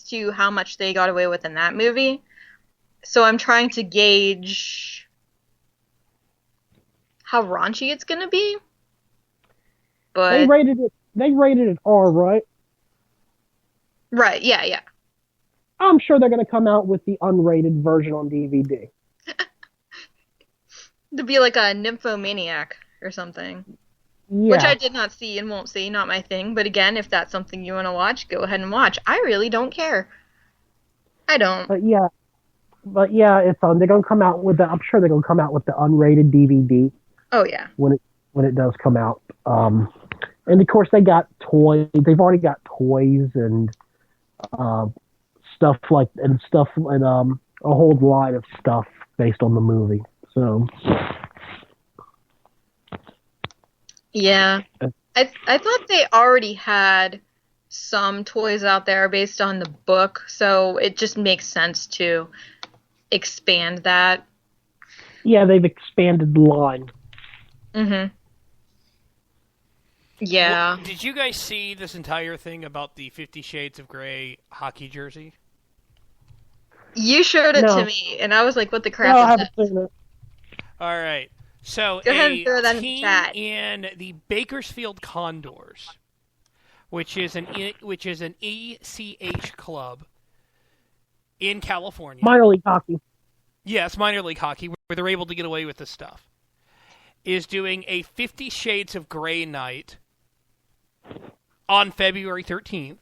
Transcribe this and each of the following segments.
to how much they got away with in that movie. So I'm trying to gauge how raunchy it's gonna be. But They rated it R, right? right, yeah. I'm sure they're going to come out with the unrated version on DVD. To be like a nymphomaniac or something. Which Yeah. I did not see and won't see, not my thing. But again, if that's something you want to watch, go ahead and watch. I really don't care. I don't. But yeah, it's on. They're going to come out with the. I'm sure they're going to come out with the unrated DVD Oh yeah. when it does come out. And of course they got toys. They've already got toys and uh, stuff and a whole line of stuff based on the movie. So Yeah. I thought they already had some toys out there based on the book, so it just makes sense to expand that. yeah, they've expanded the line. Mhm. Yeah. Did you guys see this entire thing about the 50 Shades of Grey hockey jersey? You showed it No. to me, and I was like, what the No, crap I is haven't this? seen it. All right. So Go ahead and throw that in the team chat. in the Bakersfield Condors, which is an ECH club in California. Minor league hockey. Yes, minor league hockey, where they're able to get away with this stuff, is doing a 50 Shades of Grey night on February 13th.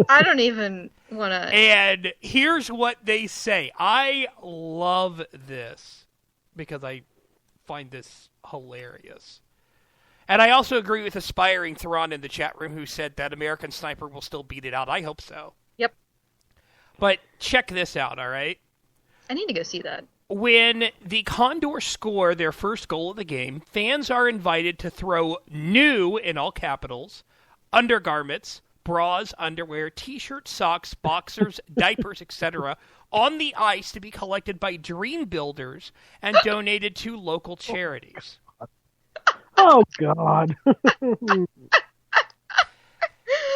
I don't even want to. And here's what they say. I love this because I find this hilarious. And I also agree with Aspiring Thrawn in the chat room who said that American Sniper will still beat it out. I hope so. Yep. But check this out, all right? I need to go see that. When the Condors score their first goal of the game, fans are invited to throw new, in all capitals, undergarments, bras, underwear, t-shirts, socks, boxers, diapers, etc. on the ice to be collected by dream builders and donated to local charities. Oh God.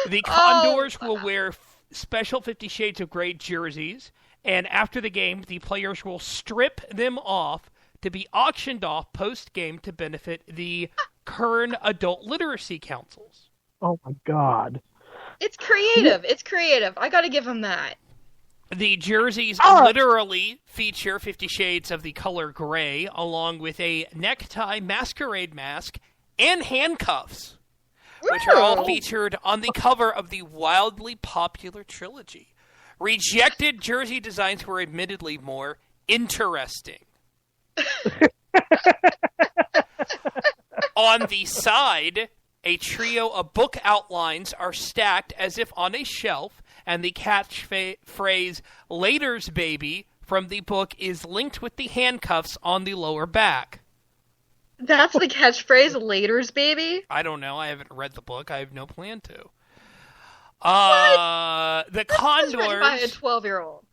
The Condors will wear special 50 Shades of Grey jerseys, and after the game, the players will strip them off to be auctioned off post-game to benefit the Kern Adult Literacy Councils. Oh my God. It's creative. It's creative. I got to give them that. The jerseys literally feature 50 Shades of the color gray, along with a necktie, masquerade mask, and handcuffs, which are all featured on the cover of the wildly popular trilogy. Rejected jersey designs were admittedly more interesting. On the side, a trio of book outlines are stacked as if on a shelf, and the catchphrase, "Later's baby," from the book is linked with the handcuffs on the lower back. That's the catchphrase, Later's baby? I don't know. I haven't read the book. I have no plan to. The This was written by a Condors... 12-year-old.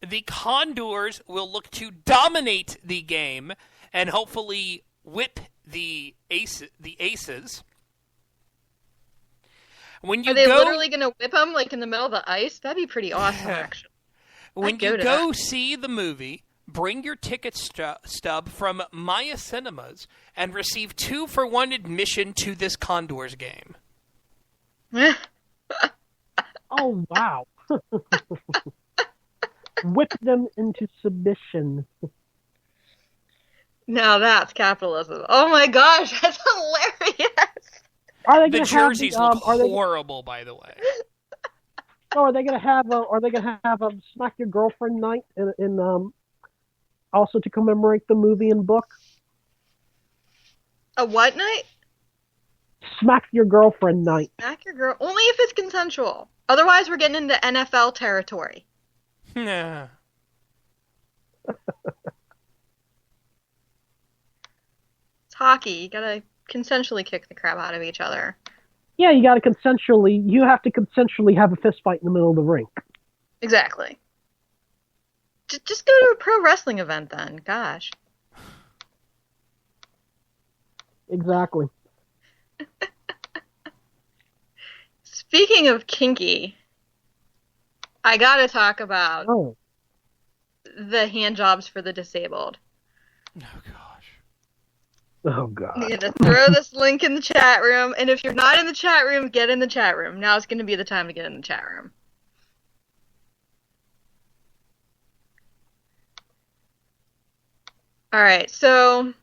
The Condors will look to dominate the game and hopefully whip the Aces. When you Are they literally going to whip them like in the middle of the ice? That'd be pretty awesome, actually. When you go see the movie, bring your ticket stub from Maya Cinemas and receive 2-for-1 admission to this Condors game. Oh wow. Whip them into submission. Now that's capitalism. Oh my gosh, that's hilarious. Are they The gonna jerseys have look horrible, by the way. Are they gonna have? Are they gonna have smack your girlfriend night in also to commemorate the movie and book? A what night? Smack your girlfriend night. Smack your girl. Only if it's consensual. Otherwise, we're getting into NFL territory. Nah. It's hockey. You gotta consensually kick the crap out of each other. Yeah, you have to consensually have a fist fight in the middle of the rink. Exactly. Just go to a pro wrestling event then. Gosh. Exactly. Speaking of kinky, I gotta talk about Oh, the hand jobs for the disabled. Oh gosh. oh I'm God. gonna throw this link in the chat room, and if you're not in the chat room, get in the chat room. Now is gonna be the time to get in the chat room. Alright, so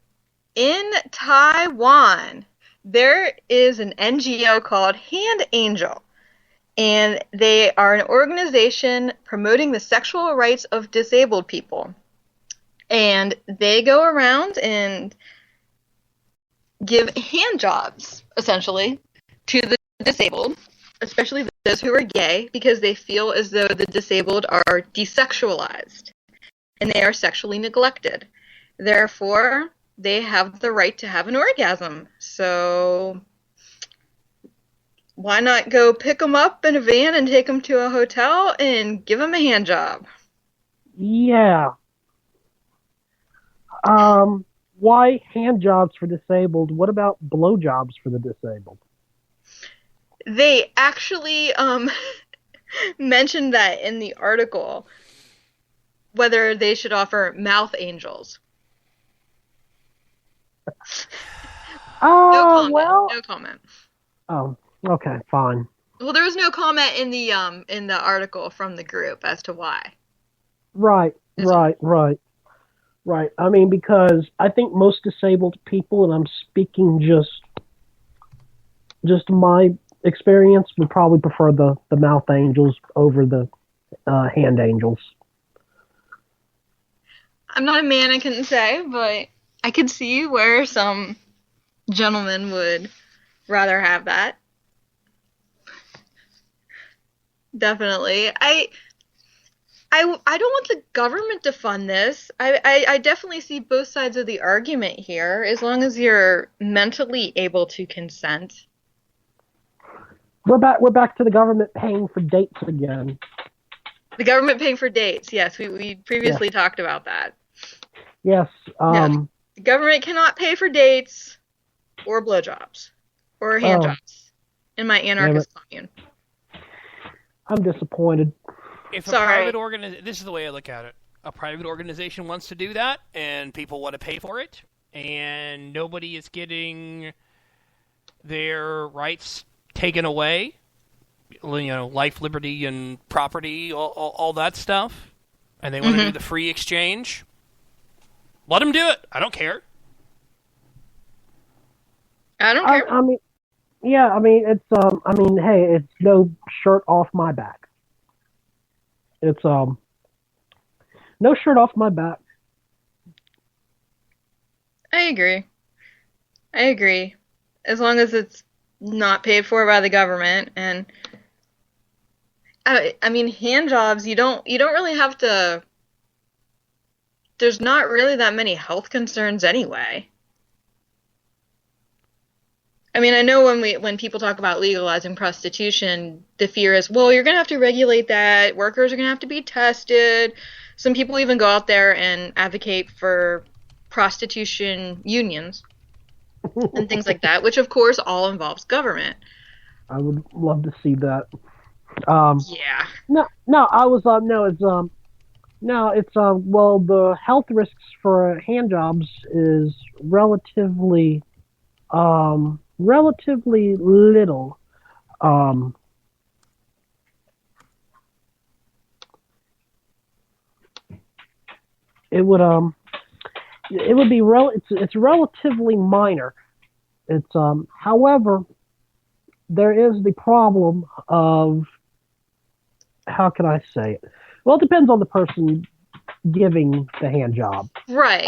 in Taiwan, there is an NGO called Hand Angel, and they are an organization promoting the sexual rights of disabled people. And they go around and give hand jobs, essentially, to the disabled, especially those who are gay, because they feel as though the disabled are desexualized and they are sexually neglected. Therefore, they have the right to have an orgasm. So, why not go pick them up in a van and take them to a hotel and give them a hand job? Yeah. Why hand jobs for disabled? What about blow jobs for the disabled? They actually mentioned that in the article, whether they should offer mouth angels. No comment. Well. No comment. Oh, okay, fine. Well, there was no comment in the article from the group as to why. Right. I mean, because I think most disabled people, and I'm speaking just my experience, would probably prefer the mouth angels over the hand angels. I'm not a man, I couldn't say, but I could see where some gentlemen would rather have that. Definitely. I don't want the government to fund this. I definitely see both sides of the argument here, as long as you're mentally able to consent. We're back to the government paying for dates again. The government paying for dates, yes, we previously talked about that. Yes. The government cannot pay for dates or blowjobs or handjobs in my anarchist commune. I'm disappointed. If a private organization, this is the way I look at it. A private organization wants to do that, and people want to pay for it, and nobody is getting their rights taken away. You know, life, liberty, and property, all that stuff, and they want to do the free exchange. Let them do it. I don't care. I don't care. I mean, yeah. I mean, it's. I mean, hey, it's no shirt off my back. It's no shirt off my back. I agree. As long as it's not paid for by the government, and I mean, hand jobs. You don't really have to. There's not really that many health concerns anyway. I mean, I know when people talk about legalizing prostitution, the fear is, well, you're going to have to regulate that. Workers are going to have to be tested. Some people even go out there and advocate for prostitution unions and things like that, which of course all involves government. I would love to see that. Yeah. Well, the health risks for hand jobs is relatively little. It would be it's relatively minor. It's however, there is the problem of, how can I say it? Well, it depends on the person giving the hand job. Right.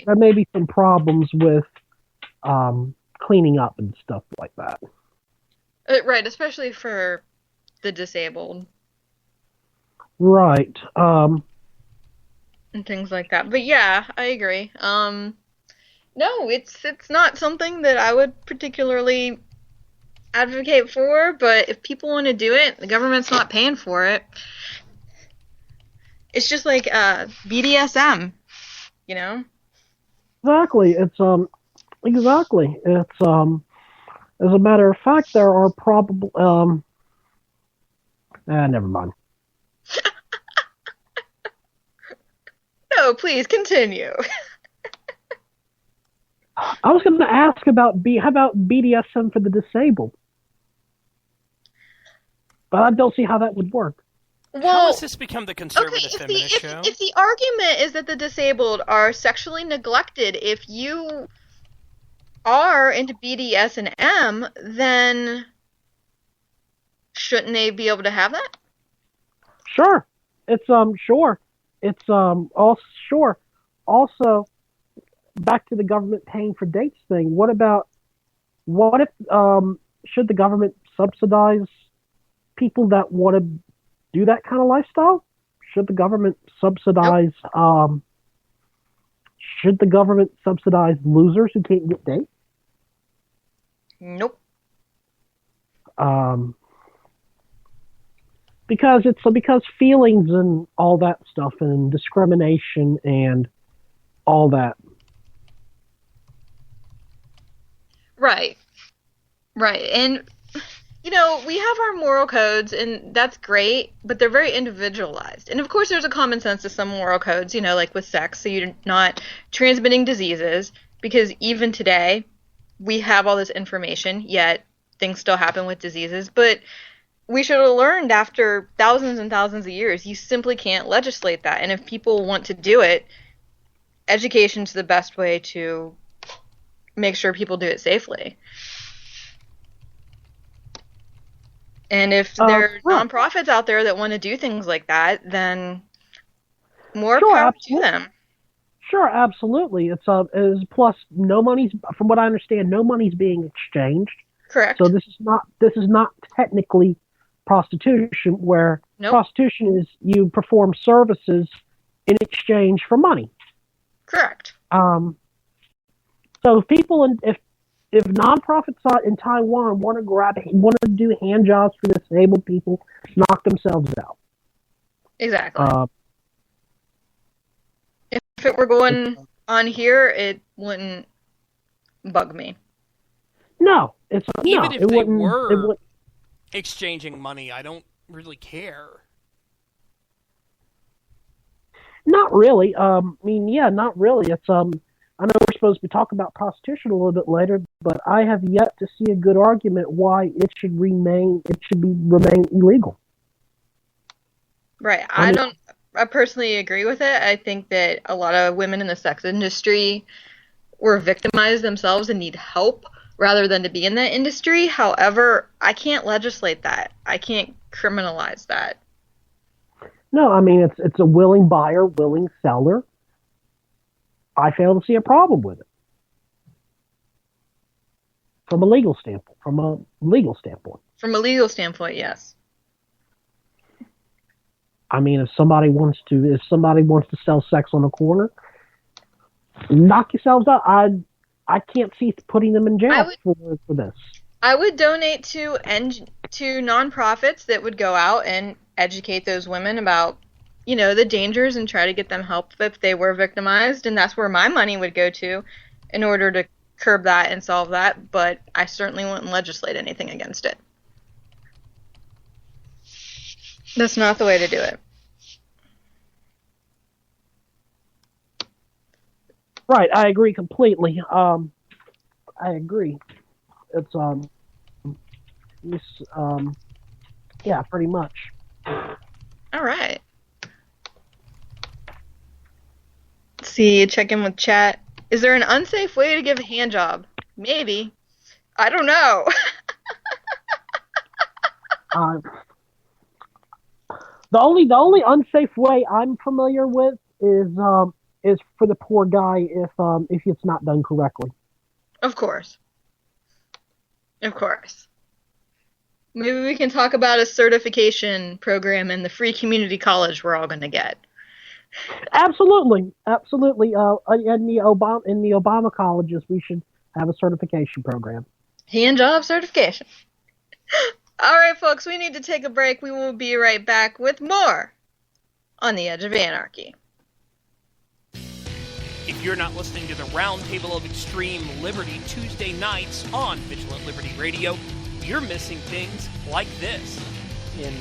There may be some problems with cleaning up and stuff like that. Right, especially for the disabled. Right. And things like that. But yeah, I agree. No, it's not something that I would particularly advocate for, but if people want to do it, the government's not paying for it. It's just like BDSM, you know? Exactly. It's as a matter of fact, there are probably Never mind. No, please continue. I was going to ask about how about BDSM for the disabled? But I don't see how that would work. How Well, has this become the conservative feminist show? if the argument is that the disabled are sexually neglected, if you are into BDSM, then shouldn't they be able to have that? Sure. It's sure. It's also sure. Also, back to the government paying for dates thing. What if should the government subsidize people that want to do that kind of lifestyle? Should the government subsidize losers who can't get dates? Nope. Because feelings and all that stuff and discrimination and all that. Right. And we have our moral codes, and that's great, but they're very individualized. And of course, there's a common sense to some moral codes, like with sex, so you're not transmitting diseases, because even today, we have all this information, yet things still happen with diseases. But we should have learned after thousands and thousands of years, you simply can't legislate that. And if people want to do it, education's the best way to make sure people do it safely. And if there are nonprofits out there that want to do things like that, then more power to them. Sure, absolutely. It's plus no money's, from what I understand, no money's being exchanged. Correct. So this is not technically prostitution, where prostitution is you perform services in exchange for money. Correct. So if nonprofits in Taiwan want to do hand jobs for disabled people, knock themselves out. Exactly. If it were going on here, it wouldn't bug me. No, even if they were exchanging money, I don't really care. Not really. Not really. It's I know we're supposed to be talking about prostitution a little bit later, but I have yet to see a good argument why it should remain illegal. Right. I personally agree with it. I think that a lot of women in the sex industry were victimized themselves and need help rather than to be in that industry. However, I can't legislate that. I can't criminalize that. No, I mean, it's a willing buyer, willing seller. I fail to see a problem with it. From a legal standpoint. From a legal standpoint, yes. I mean, if somebody wants to sell sex on the corner, knock yourselves out. I can't see putting them in jail for this. I would donate to nonprofits that would go out and educate those women about, the dangers and try to get them help if they were victimized, and that's where my money would go to in order to curb that and solve that, but I certainly wouldn't legislate anything against it. That's not the way to do it. Right, I agree completely. I agree. It's yeah, pretty much. All right. Let's see, check in with chat. Is there an unsafe way to give a hand job? Maybe. I don't know. The only unsafe way I'm familiar with is for the poor guy if it's not done correctly. Of course. Maybe we can talk about a certification program in the free community college we're all going to get. Absolutely. In the Obama colleges, we should have a certification program. Hand job certification. All right, folks, we need to take a break. We will be right back with more on the Edge of Anarchy. If you're not listening to the Roundtable of Extreme Liberty Tuesday nights on Vigilant Liberty Radio, you're missing things like this. In